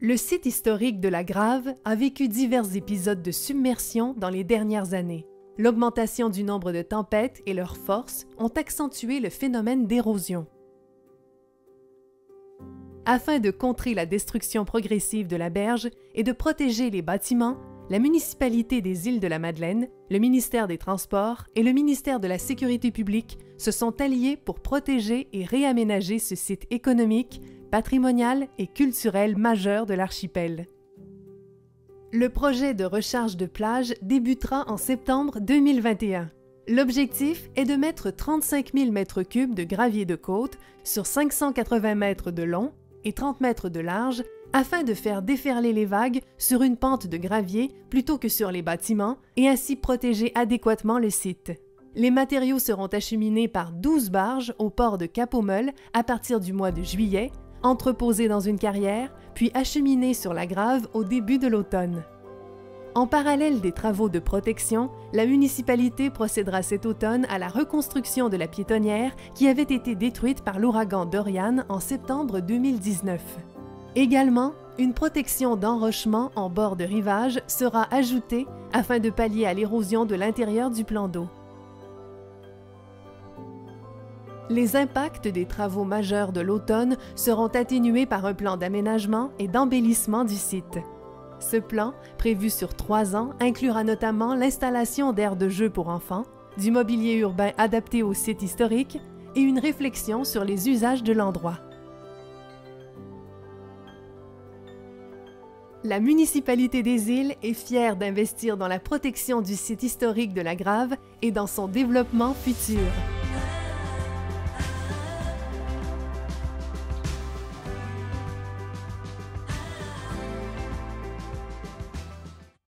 Le site historique de la Grave a vécu divers épisodes de submersion dans les dernières années. L'augmentation du nombre de tempêtes et leur force ont accentué le phénomène d'érosion. Afin de contrer la destruction progressive de la berge et de protéger les bâtiments, la municipalité des Îles-de-la-Madeleine, le ministère des Transports et le ministère de la Sécurité publique se sont alliés pour protéger et réaménager ce site économique, patrimonial et culturel majeur de l'archipel. Le projet de recharge de plage débutera en septembre 2021. L'objectif est de mettre 35 000 m3 de gravier de côte sur 580 mètres de long et 30 mètres de large afin de faire déferler les vagues sur une pente de gravier plutôt que sur les bâtiments et ainsi protéger adéquatement le site. Les matériaux seront acheminés par 12 barges au port de Cap-aux-Meules à partir du mois de juillet, entreposés dans une carrière, puis acheminés sur la Grave au début de l'automne. En parallèle des travaux de protection, la municipalité procédera cet automne à la reconstruction de la piétonnière qui avait été détruite par l'ouragan Dorian en septembre 2019. Également, une protection d'enrochement en bord de rivage sera ajoutée afin de pallier à l'érosion de l'intérieur du plan d'eau. Les impacts des travaux majeurs de l'automne seront atténués par un plan d'aménagement et d'embellissement du site. Ce plan, prévu sur 3 ans, inclura notamment l'installation d'aires de jeux pour enfants, du mobilier urbain adapté au site historique et une réflexion sur les usages de l'endroit. La municipalité des Îles est fière d'investir dans la protection du site historique de la Grave et dans son développement futur.